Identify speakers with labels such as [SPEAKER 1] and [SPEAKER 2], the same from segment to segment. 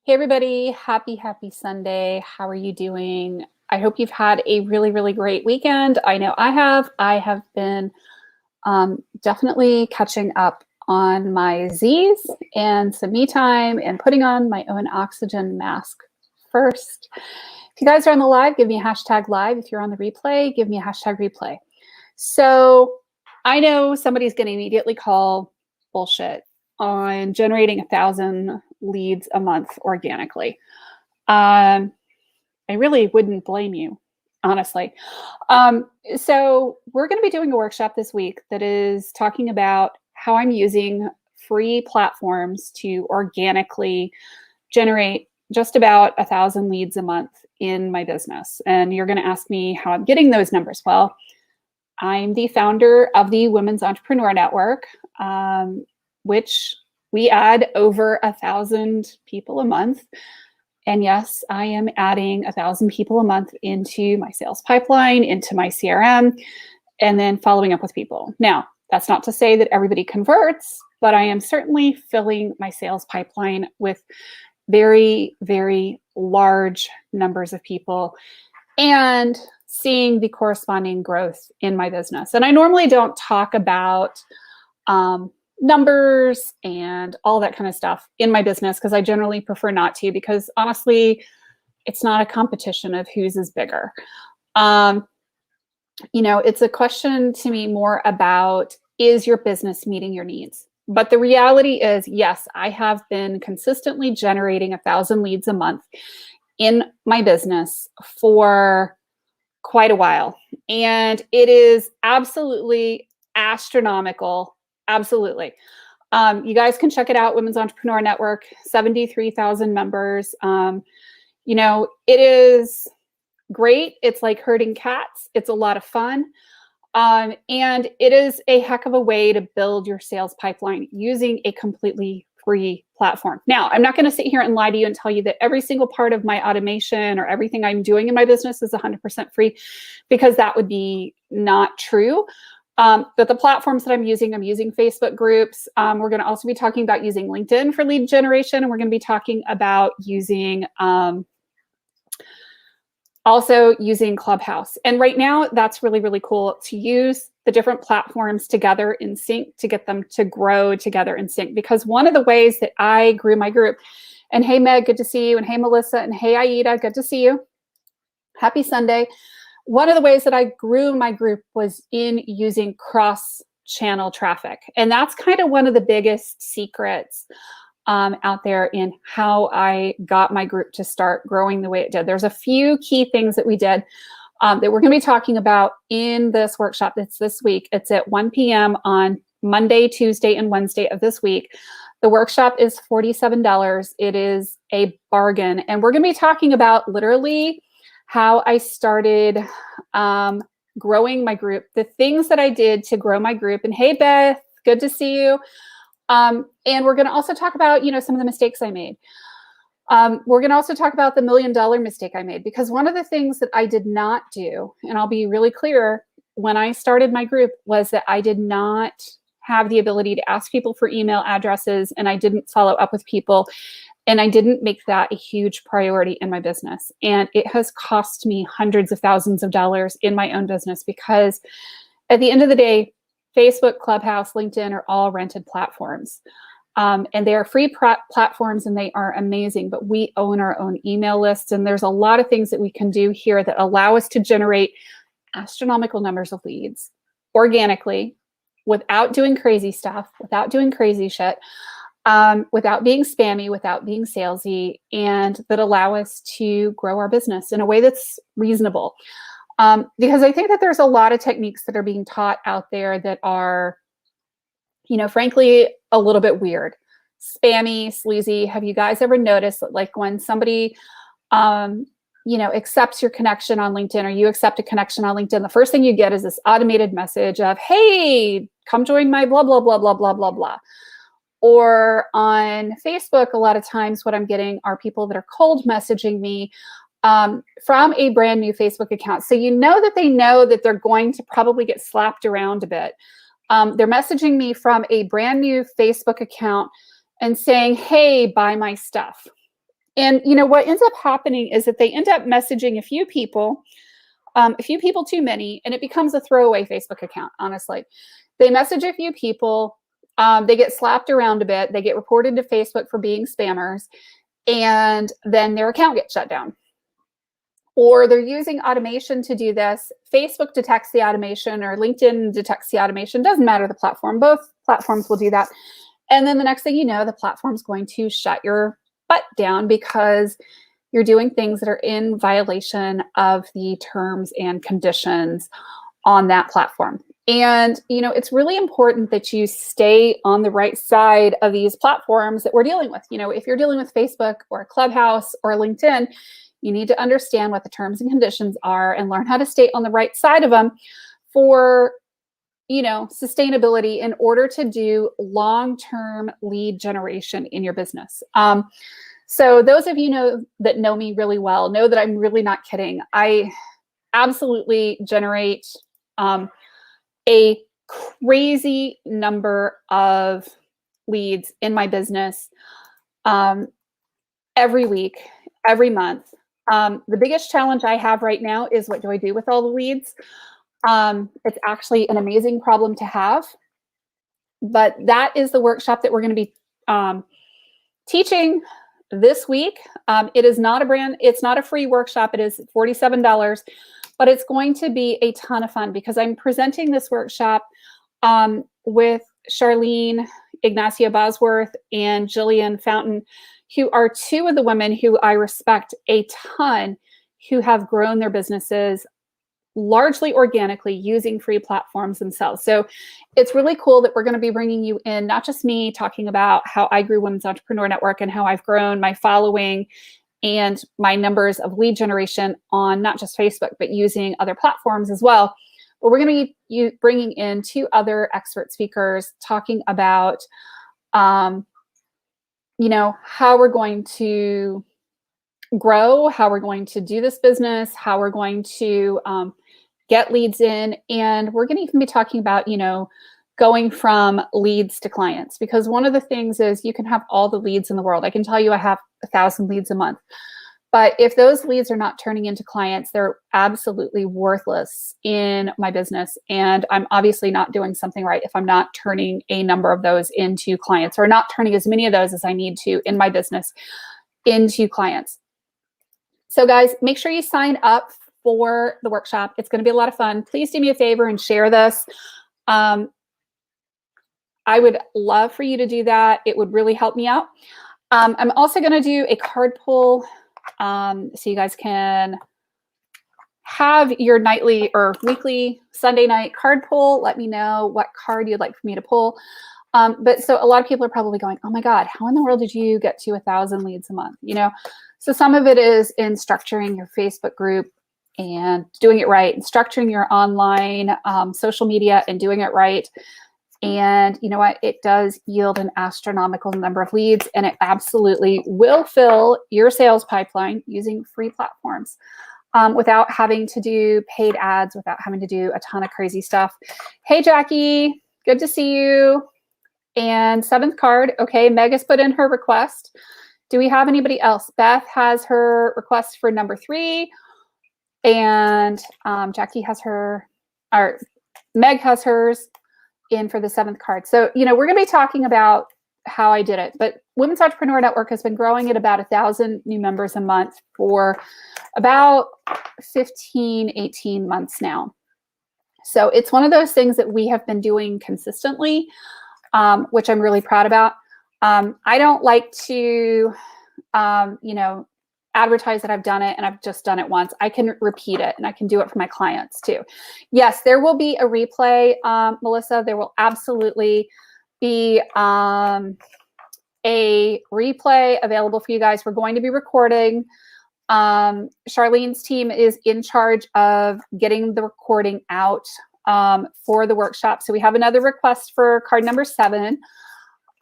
[SPEAKER 1] Hey everybody, happy Sunday. How are you doing? I hope you've had a really great weekend. I know I have. I have been definitely catching up on my Z's and some me time and putting on my own oxygen mask first. If you guys are on the live, give me a hashtag live. If you're on the replay, give me a hashtag replay. So I know somebody's going to immediately call bullshit on generating 1,000 leads a month organically. I really wouldn't blame you, honestly. So we're going to be doing a workshop this week that is talking about how I'm using free platforms to organically generate just about 1,000 leads a month in my business. And you're going to ask me how I'm getting those numbers. Well, I'm the founder of the Women's Entrepreneur Network, which we add over 1,000 people a month. And yes, I am adding 1,000 people a month into my sales pipeline, into my CRM, and then following up with people. Now, that's not to say that everybody converts, but I am certainly filling my sales pipeline with very large numbers of people and seeing the corresponding growth in my business. And I normally don't talk about numbers and all that kind of stuff in my business because I generally prefer not to, because honestly, it's not a competition of whose is bigger. It's a question to me more about, is your business meeting your needs? But the reality is, yes, I have been consistently generating 1,000 leads a month in my business for quite a while. And it is absolutely astronomical. Absolutely. You guys can check it out, Women's Entrepreneur Network, 73,000 members. It is great. It's like herding cats. It's a lot of fun. And it is a heck of a way to build your sales pipeline using a completely free platform. Now, I'm not going to sit here and lie to you and tell you that every single part of my automation or everything I'm doing in my business is 100% free, because that would be not true. But the platforms that I'm using Facebook groups. We're going to also be talking about using LinkedIn for lead generation. And we're going to be talking about using also using Clubhouse. And right now, that's really cool to use the different platforms together in sync to get them to grow together in sync. Because one of the ways that I grew my group, and hey, Meg, good to see you. And hey, Melissa, and hey, Aida, good to see you. Happy Sunday. One of the ways that I grew my group was in using cross-channel traffic. And that's kind of one of the biggest secrets out there in how I got my group to start growing the way it did. There's a few key things that we did that we're going to be talking about in this workshop that's this week. It's at 1 p.m. on Monday, Tuesday, and Wednesday of this week. The workshop is $47. It is a bargain. And we're going to be talking about literally how I started growing my group, the things that I did to grow my group. And hey, Beth, good to see you. And we're going to also talk about, some of the mistakes I made. We're going to also talk about the $1 million mistake I made, because one of the things that I did not do, and I'll be really clear, when I started my group, was that I did not have the ability to ask people for email addresses, and I didn't follow up with people. And I didn't make that a huge priority in my business. And it has cost me hundreds of thousands of dollars in my own business, because at the end of the day, Facebook, Clubhouse, LinkedIn are all rented platforms. And they are free platforms, and they are amazing, but we own our own email lists. And there's a lot of things that we can do here that allow us to generate astronomical numbers of leads organically, without doing crazy stuff, without doing crazy shit. Without being spammy, without being salesy, and that allow us to grow our business in a way that's reasonable. Because I think that there's a lot of techniques that are being taught out there that are, frankly, a little bit weird, spammy, sleazy. Have you guys ever noticed that, like, when somebody, accepts your connection on LinkedIn, or you accept a connection on LinkedIn, the first thing you get is this automated message of, hey, come join my blah, blah, blah, blah, blah, blah, blah. Or on Facebook, a lot of times what I'm getting are people that are cold messaging me from a brand new Facebook account. So that they know that they're going to probably get slapped around a bit. They're messaging me from a brand new Facebook account and saying, hey, buy my stuff. And what ends up happening is that they end up messaging a few people too many, and it becomes a throwaway Facebook account, honestly. They message a few people, they get slapped around a bit, they get reported to Facebook for being spammers, and then their account gets shut down. Or they're using automation to do this. Facebook detects the automation, or LinkedIn detects the automation. Doesn't matter the platform. Both platforms will do that. And then the next thing you know, the platform's going to shut your butt down because you're doing things that are in violation of the terms and conditions on that platform. And, it's really important that you stay on the right side of these platforms that we're dealing with. If you're dealing with Facebook or Clubhouse or LinkedIn, you need to understand what the terms and conditions are and learn how to stay on the right side of them for, sustainability in order to do long-term lead generation in your business. So those of you that know me really well know that I'm really not kidding. I absolutely generate a crazy number of leads in my business every week, every month. The biggest challenge I have right now is, what do I do with all the leads? It's actually an amazing problem to have, but that is the workshop that we're going to be teaching this week. It is not it's not a free workshop. It is $47, but it's going to be a ton of fun because I'm presenting this workshop with Charlene Ignacia Bosworth and Jillian Fountain, who are two of the women who I respect a ton, who have grown their businesses largely organically using free platforms themselves. So it's really cool that we're going to be bringing you in, not just me talking about how I grew Women's Entrepreneur Network and how I've grown my following and my numbers of lead generation on not just Facebook, but using other platforms as well. But we're going to be bringing in two other expert speakers talking about, how we're going to grow, how we're going to do this business, how we're going to get leads in. And we're going to even be talking about, going from leads to clients, because one of the things is you can have all the leads in the world. I can tell you I have 1,000 leads a month, but if those leads are not turning into clients, they're absolutely worthless in my business. And I'm obviously not doing something right if I'm not turning a number of those into clients, or not turning as many of those as I need to in my business into clients. So guys, make sure you sign up for the workshop. It's going to be a lot of fun. Please do me a favor and share this. I would love for you to do that. It would really help me out. I'm also going to do a card pull so you guys can have your nightly or weekly Sunday night card pull. Let me know what card you'd like for me to pull. But so a lot of people are probably going, oh my God, how in the world did you get to 1,000 leads a month? So some of it is in structuring your Facebook group and doing it right, and structuring your online social media and doing it right. And you know what? It does yield an astronomical number of leads, and it absolutely will fill your sales pipeline using free platforms without having to do paid ads, without having to do a ton of crazy stuff. Hey, Jackie, good to see you. And 7th card. Okay, Meg has put in her request. Do we have anybody else? Beth has her request for number 3. And Jackie has Meg has hers in for the 7th card. So, we're going to be talking about how I did it. But Women's Entrepreneur Network has been growing at about 1,000 new members a month for about 15, 18 months now. So it's one of those things that we have been doing consistently, which I'm really proud about. I don't like to, advertise that I've done it and I've just done it once. I can repeat it, and I can do it for my clients too. Yes, there will be a replay, Melissa. There will absolutely be a replay available for you guys. We're going to be recording. Charlene's team is in charge of getting the recording out for the workshop. So we have another request for card number 7.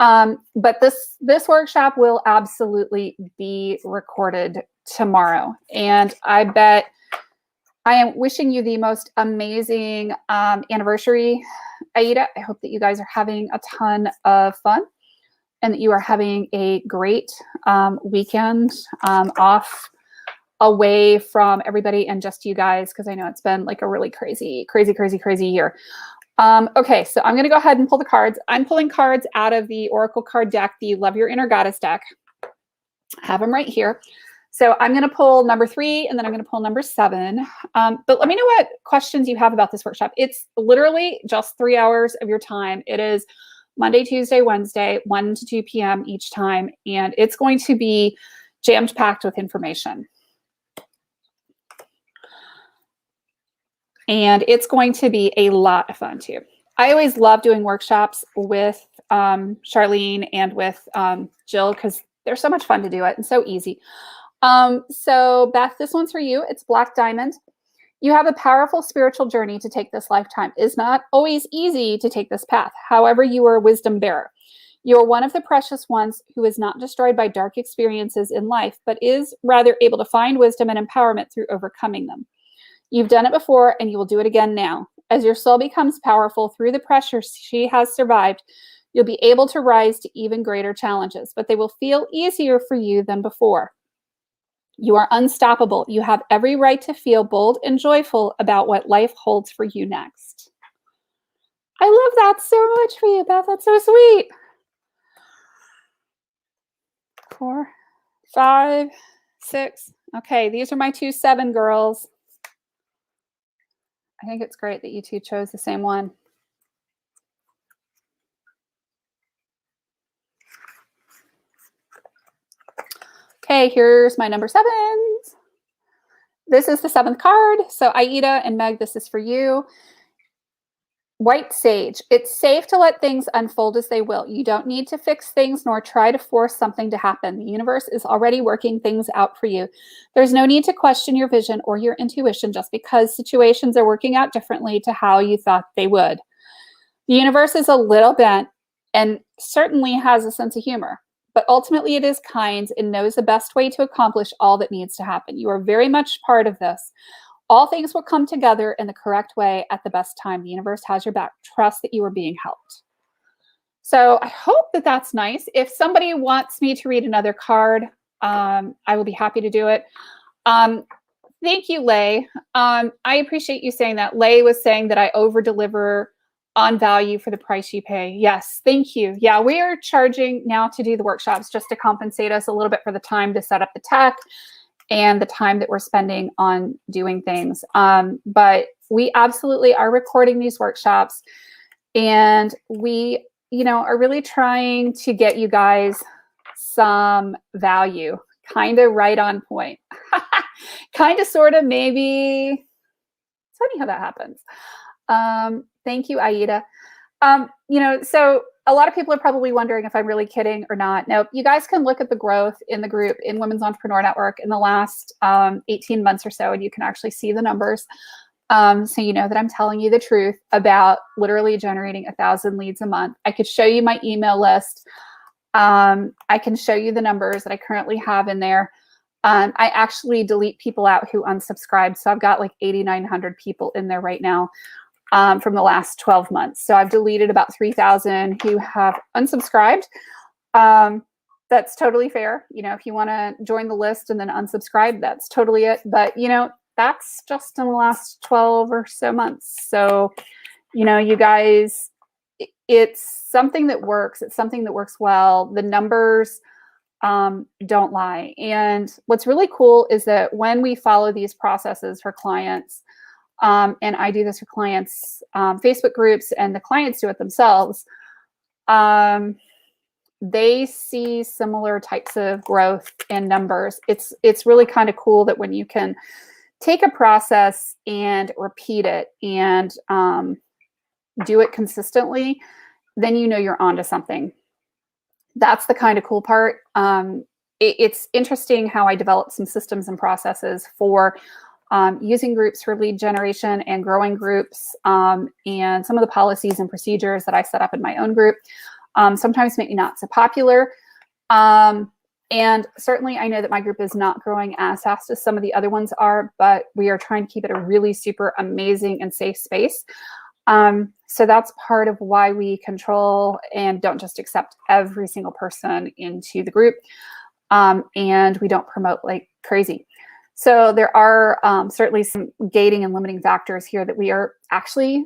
[SPEAKER 1] But this workshop will absolutely be recorded tomorrow. And I bet I am wishing you the most amazing anniversary, Aida. I hope that you guys are having a ton of fun and that you are having a great weekend off, away from everybody and just you guys, because I know it's been like a really crazy year. Okay, so I'm going to go ahead and pull the cards. I'm pulling cards out of the Oracle card deck, the Love Your Inner Goddess deck. I have them right here. So I'm going to pull number 3, and then I'm going to pull number 7. But let me know what questions you have about this workshop. It's literally just 3 hours of your time. It is Monday, Tuesday, Wednesday, 1 to 2 p.m. each time, and it's going to be jammed packed with information. And it's going to be a lot of fun too. I always love doing workshops with Charlene and with Jill, because they're so much fun to do it and so easy. So Beth, this one's for you. It's Black Diamond. You have a powerful spiritual journey to take this lifetime. It's not always easy to take this path. However, you are a wisdom bearer. You are one of the precious ones who is not destroyed by dark experiences in life, but is rather able to find wisdom and empowerment through overcoming them. You've done it before, and you will do it again now. As your soul becomes powerful through the pressure she has survived, you'll be able to rise to even greater challenges, but they will feel easier for you than before. You are unstoppable. You have every right to feel bold and joyful about what life holds for you next. I love that so much for you, Beth. That's so sweet. 4, 5, 6. Okay, these are my 2 7 girls. I think it's great that you two chose the same one. Okay, here's my number 7s. This is the 7th card. So Aida and Meg, this is for you. White Sage. It's safe to let things unfold as they will. You don't need to fix things nor try to force something to happen. The universe is already working things out for you. There's no need to question your vision or your intuition just because situations are working out differently to how you thought they would. The universe is a little bent and certainly has a sense of humor, but ultimately it is kind and knows the best way to accomplish all that needs to happen. You are very much part of this. All things will come together in the correct way at the best time. The universe has your back. Trust that you are being helped. So I hope that that's nice. If somebody wants me to read another card, I will be happy to do it. Thank you, Lay. I appreciate you saying that. Lay was saying that I over-deliver on value for the price you pay. Yes, thank you. Yeah, we are charging now to do the workshops just to compensate us a little bit for the time to set up the tech and the time that we're spending on doing things. But we absolutely are recording these workshops, and we, are really trying to get you guys some value, kind of right on point. Kind of, sort of, maybe. It's funny how that happens. Thank you, Aida. So a lot of people are probably wondering if I'm really kidding or not. No, you guys can look at the growth in the group in Women's Entrepreneur Network in the last 18 months or so, and you can actually see the numbers. So you know that I'm telling you the truth about literally generating 1,000 leads a month. I could show you my email list. I can show you the numbers that I currently have in there. I actually delete people out who unsubscribed. So I've got like 8,900 people in there right now. From the last 12 months. So I've deleted about 3,000 who have unsubscribed. That's totally fair. If you want to join the list and then unsubscribe, that's totally it. But, that's just in the last 12 or so months. So, you guys, it's something that works. It's something that works well. The numbers don't lie. And what's really cool is that when we follow these processes for clients, and I do this for clients, Facebook groups, and the clients do it themselves, they see similar types of growth in numbers. It's really kind of cool that when you can take a process and repeat it and do it consistently, then you're onto something. That's the kind of cool part. It's interesting how I developed some systems and processes for using groups for lead generation and growing groups, and some of the policies and procedures that I set up in my own group sometimes make me not so popular. And certainly I know that my group is not growing as fast as some of the other ones are, but we are trying to keep it a really super amazing and safe space. So that's part of why we control and don't just accept every single person into the group. And we don't promote like crazy. So there are certainly some gating and limiting factors here that we are actually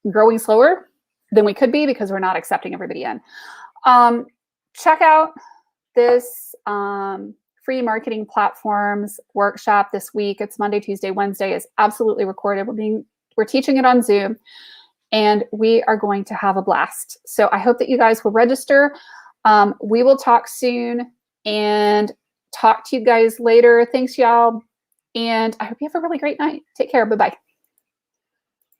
[SPEAKER 1] growing slower than we could be because we're not accepting everybody in. Check out this free marketing platforms workshop this week. It's Monday, Tuesday, Wednesday. It's absolutely recorded. We're teaching it on Zoom, and we are going to have a blast. So I hope that you guys will register. We will talk soon and talk to you guys later. Thanks, y'all. And I hope you have a really great night. Take care. Bye-bye.